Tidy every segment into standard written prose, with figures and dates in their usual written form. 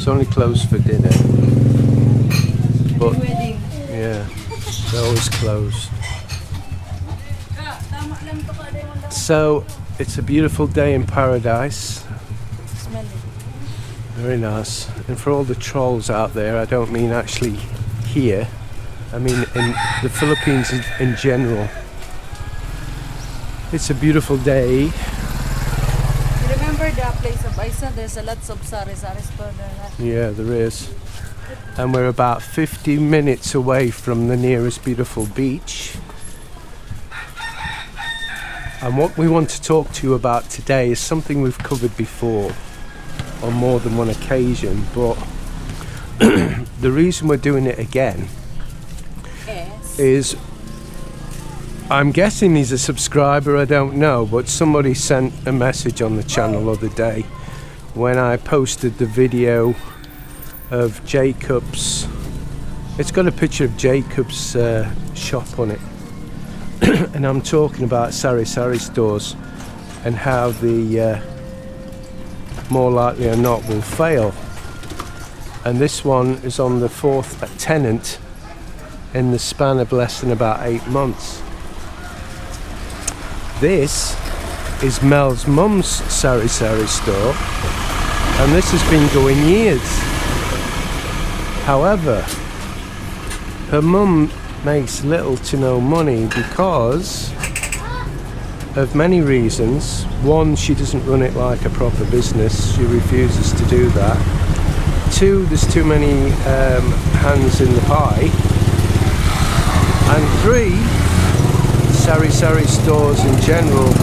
it's only closed for dinner. But yeah, they're always closed. So it's a beautiful day in paradise. Very nice. And for all the trolls out there, I don't mean actually here, I mean in the Philippines in general. It's a beautiful day. Remember the place of Isa? There's a lot of Sari store there. Yeah, there is. And we're about 50 minutes away from the nearest beautiful beach. And what we want to talk to you about today is something we've covered before on more than one occasion, but the reason we're doing it again is, I'm guessing he's a subscriber, I don't know, but somebody sent a message on the channel the other day when I posted the video of Jacob's. It's got a picture of Jacob's shop on it. And I'm talking about Sari stores and how the more likely or not will fail. And this one is on the 4th tenant in the span of less than about 8 months. This is Mel's mum's Sari store, and this has been going years. However, her mum makes little to no money because of many reasons. One, she doesn't run it like a proper business. She refuses to do that. Two, there's too many hands in the pie. And three, Sari stores in general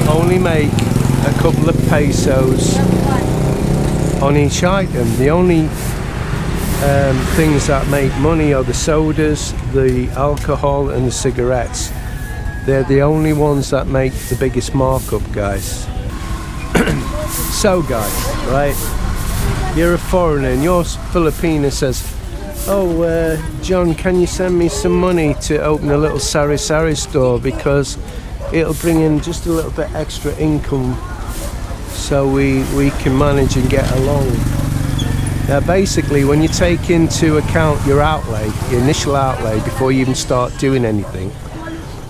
only make a couple of pesos on each item. The only things that make money are the sodas, the alcohol and the cigarettes. They're the only ones that make the biggest markup, guys. So guys, right, you're a foreigner and your Filipino says, oh John, can you send me some money to open a little Sari store, because it'll bring in just a little bit extra income so we can manage and get along. Now basically, when you take into account your outlay, your initial outlay before you even start doing anything,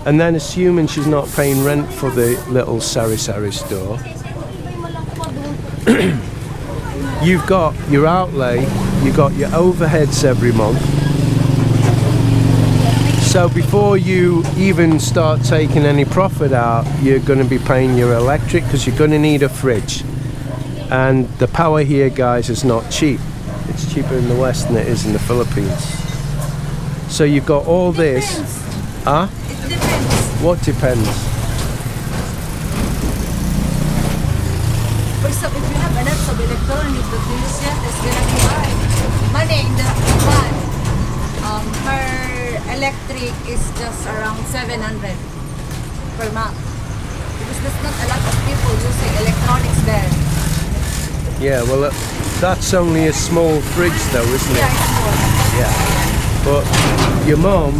and then assuming she's not paying rent for the little Sari store, you've got your outlay, you've got your overheads every month. So before you even start taking any profit out, you're going to be paying your electric, because you're going to need a fridge. And the power here, guys, is not cheap. It's cheaper in the West than it is in the Philippines. So you've got all this. Huh? It depends. What depends? For example, if you have a lot of electronics that you use, it's gonna be high. Money in the one. Her electric is just around 700 per month. Because there's not a lot of people using electronics there. Yeah, well, that's only a small fridge though, isn't it? Yeah, it's small. Yeah. But your mum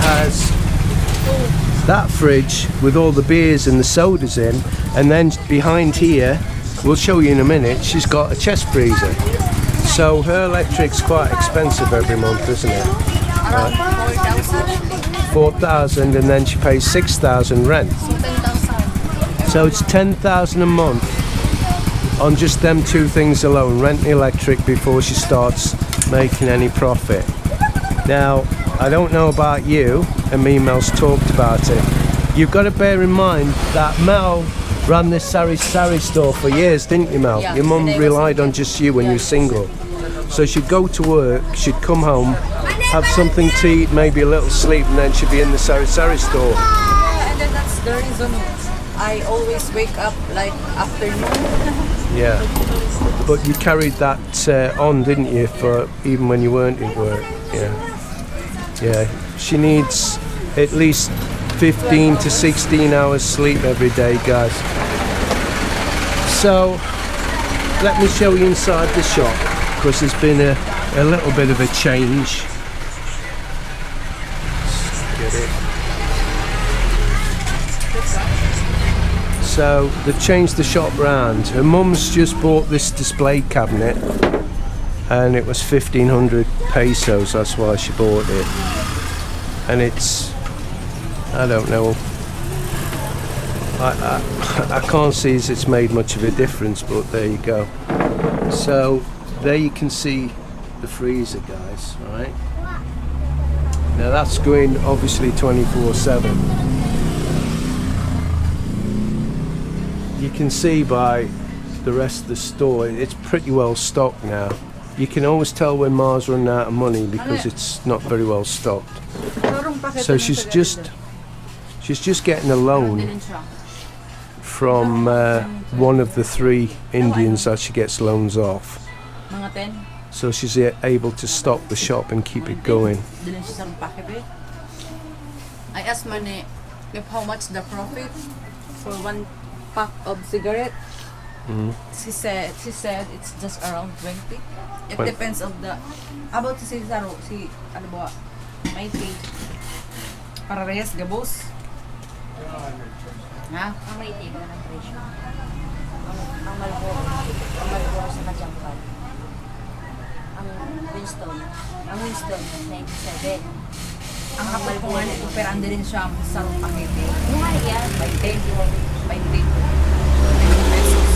has that fridge with all the beers and the sodas in, and then behind here, we'll show you in a minute, she's got a chest freezer. So her electric's quite expensive every month, isn't it? Around 4,000. 4,000, and then she pays 6,000 rent. So 10,000. So it's 10,000 a month on just them two things alone, rent and electric, before she starts making any profit. Now, I don't know about you, and me and Mel's talked about it. You've got to bear in mind that Mel ran this Sari store for years, didn't you, Mel? Yeah, your mum relied on just you when you were single. So she'd go to work, she'd come home, have something to eat, maybe a little sleep, and then she'd be in the Sari store. Yeah, and then that's the reason I always wake up like afternoon. Yeah, but you carried that on, didn't you, for even when you weren't at work? Yeah. She needs at least 15 to 16 hours sleep every day, guys. So let me show you inside the shop, because there's been a little bit of a change. Let's get it. So they've changed the shop round. Her mum's just bought this display cabinet, and it was 1,500 pesos. That's why she bought it. And it's, I don't know, I can't see as it's made much of a difference, but there you go. So there you can see the freezer, guys, right? Now that's going obviously 24/7. You can see by the rest of the store it's pretty well stocked now. You can always tell when Ma's running out of money because it's not very well stocked. So she's just getting a loan from one of the 3 Indians that she gets loans off. So she's able to stock the shop and keep it going. I asked Mane if how much the profit for 1 pack of cigarette. She said it's just around 20. It depends of the about si Saro si ano ba may pay para reyes gabos. Ha? Ang may table ng presyo. Ang Malboro sa Kajangkal. Ang Winston 97. Ang kapal ko nga nito pero ando din siya sa pakete. Yung nga yan, By 10 pesos.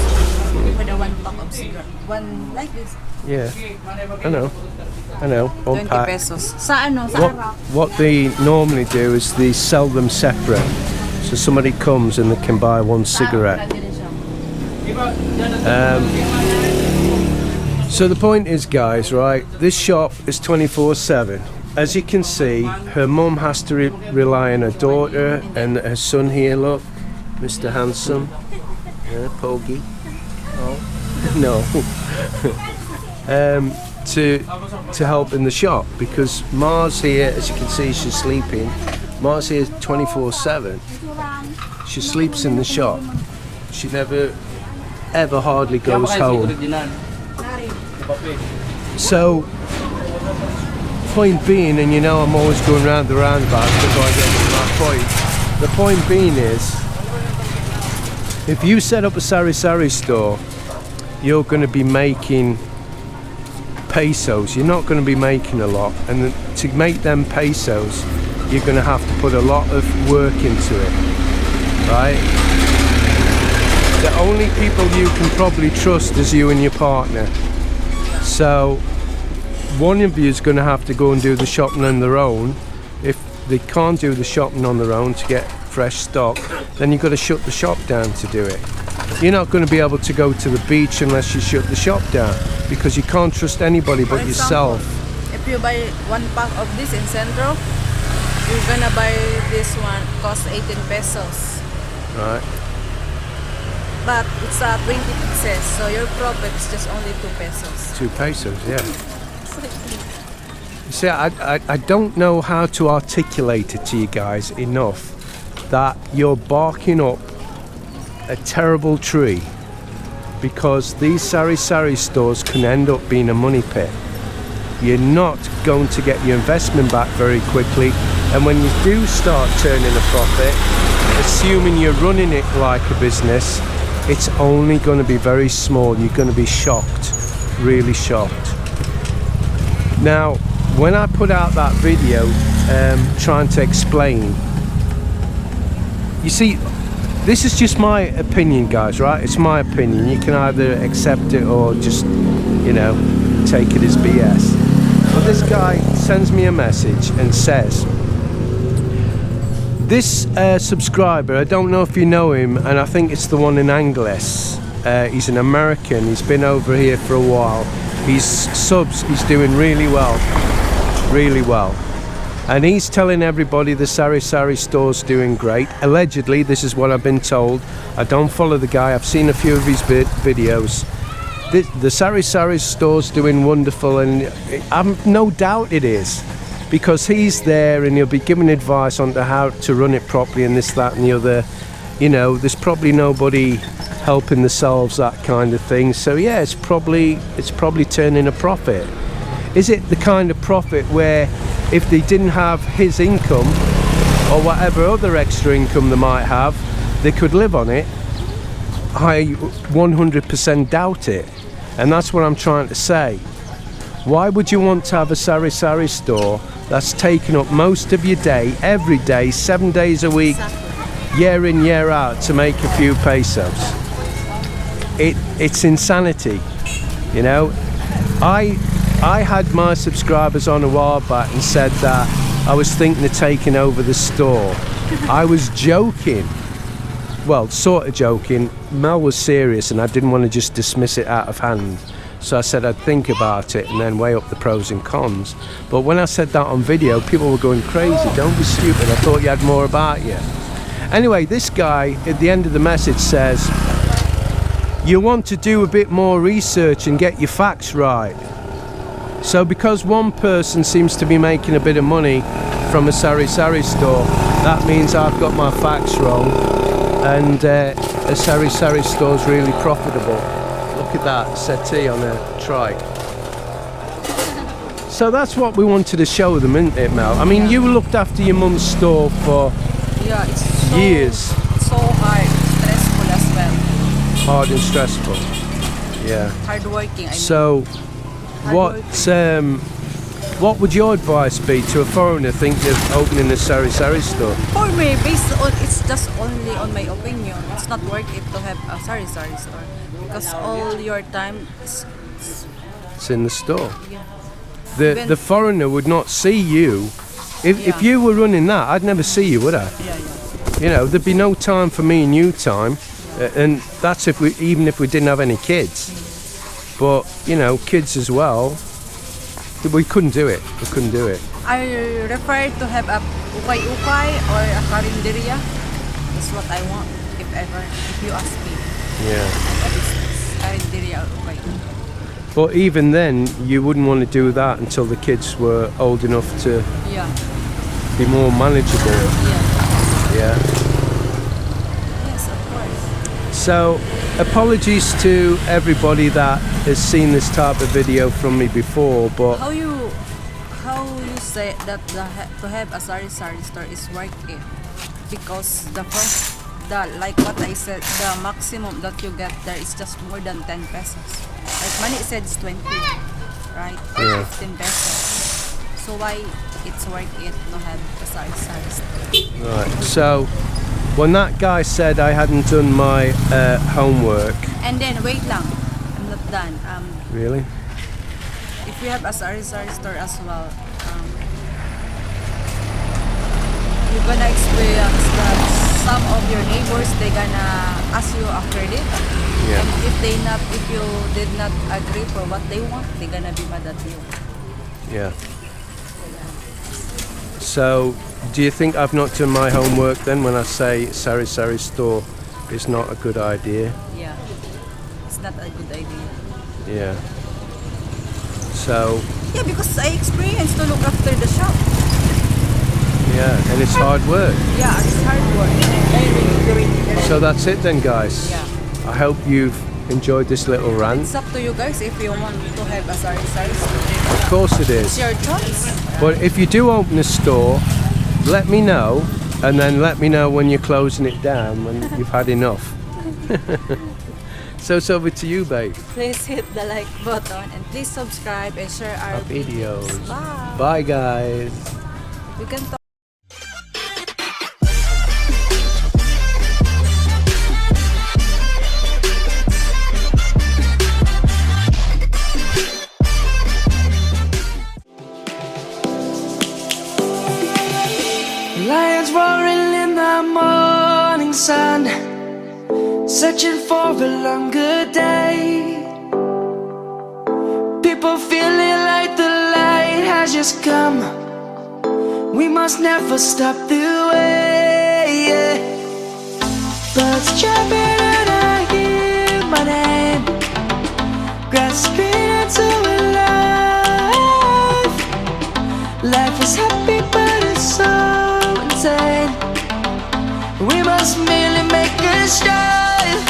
For the 1 pack of cigarette. One like this. Yeah, I know. 1 20 pack. pesos. Sa ano? Sa harap. What they normally do is they sell them separate. So somebody comes and they can buy 1 cigarette. So the point is, guys, right, this shop is 24/7. As you can see, her mum has to rely on her daughter and her son here, look, Mr. Handsome, Pogie. Oh, no. To help in the shop, because Ma's here, as you can see, she's sleeping. Ma's here 24/7. She sleeps in the shop. She never, ever hardly goes home. So, point being, and you know I'm always going round the roundabout before I get to my point. The point being is, if you set up a Sari Sari store, you're going to be making pesos. You're not going to be making a lot, and to make them pesos, you're going to have to put a lot of work into it, right? The only people you can probably trust is you and your partner. So one of you is going to have to go and do the shopping on their own. If they can't do the shopping on their own to get fresh stock, then you've got to shut the shop down to do it. You're not going to be able to go to the beach unless you shut the shop down, because you can't trust anybody but yourself. If you buy 1 pack of this in Centro, you're gonna buy this one cost 18 pesos. Right. But it's 20 pieces, so your profit is just only 2 pesos. 2 pesos, yeah. You see, I don't know how to articulate it to you guys enough that you're barking up a terrible tree, because these Sari Sari stores can end up being a money pit. You're not going to get your investment back very quickly, and when you do start turning a profit, assuming you're running it like a business, it's only going to be very small. You're going to be shocked, really shocked. Now, when I put out that video trying to explain, you see, this is just my opinion, guys, right? It's my opinion. You can either accept it or just, you know, take it as BS. But this guy sends me a message and says, this subscriber, I don't know if you know him, and I think it's the one in Angles. He's an American. He's been over here for a while. He's doing really well, really well. And he's telling everybody the Sari Sari store's doing great. Allegedly, this is what I've been told. I don't follow the guy. I've seen a few of his videos. The Sari Sari store's doing wonderful, and I've no doubt it is, because he's there and he'll be giving advice on how to run it properly and this, that and the other. You know, there's probably nobody helping themselves, that kind of thing. So yeah, it's probably turning a profit. Is it the kind of profit where if they didn't have his income or whatever other extra income they might have, they could live on it? I 100% doubt it, and that's what I'm trying to say. Why would you want to have a Sari Sari store that's taking up most of your day, every day, 7 days a week, year in, year out, to make a few pesos? It's insanity, you know. I had my subscribers on a while back and said that I was thinking of taking over the store. I was joking. Well, sort of joking. Mel was serious and I didn't want to just dismiss it out of hand. So I said I'd think about it and then weigh up the pros and cons. But when I said that on video, people were going crazy. Don't be stupid. I thought you had more about you. Anyway, this guy at the end of the message says, you want to do a bit more research and get your facts right. So because one person seems to be making a bit of money from a Sari Sari store, that means I've got my facts wrong, and a Sari Sari store is really profitable. Look at that settee on a trike. So that's what we wanted to show them, isn't it, Mel? I mean, you looked after your mum's store for years. It's so hard, stressful as well. Hard and stressful. Yeah. Hardworking. So, what would your advice be to a foreigner thinking of opening a Sari Sari store? For me, based on, it's just only on my opinion. It's not worth it to have a Sari Sari store because all your time is It's in the store. yeah. The foreigner would not see you. If you were running that, I'd never see you, would I? Yeah. You know, there'd be no time for me and you time, and that's even if we didn't have any kids. But you know, kids as well. We couldn't do it. We couldn't do it. I refer to have a ukay-ukay or a karinderya. That's what I want, if you ask me. Yeah. A business, karinderya or ukay. But even then, you wouldn't want to do that until the kids were old enough to Yeah. be more manageable. Yeah. Yeah. Yes, of course. So, apologies to everybody that has seen this type of video from me before, but How you say that to have a Sari Sari store is worth it? Because like what I said, the maximum that you get there is just more than 10 pesos. Like money said it's 20, right? Or Yeah. 15 pesos. So why it's worth it to have a Sari Sari store? right. So, when that guy said I hadn't done my homework, And then wait lang, I'm not done. really? If you have a Sari Sari store as well, you're gonna experience that some of your neighbors, they gonna ask you a credit. Yeah. And if you did not agree for what they want, they're gonna be mad at you. Yeah. So, do you think I've not done my homework then when I say Sari Sari store is not a good idea? Yeah, it's not a good idea. Yeah. So, Yeah, because I experienced to look after the shop. yeah, and it's hard work. Yeah, it's hard work. So that's it then, guys. Yeah. I hope you've enjoyed this little rant. It's up to you guys if you want to have a Sari Sari store. Of course it It's is. your choice. But if you do open a store, let me know, and then let me know when you're closing it down, when you've had enough. So it's over to you, babe. Please hit the like button and please subscribe and share our Videos. Bye. Bye, guys. We can talk. Lions roaring in the morning sun, searching for a longer day. People feeling like the light has just come. We must never stop the way. Birds chirping and I hear my name, grasping into a life. Life is happy but it's so insane. We must merely make a strive.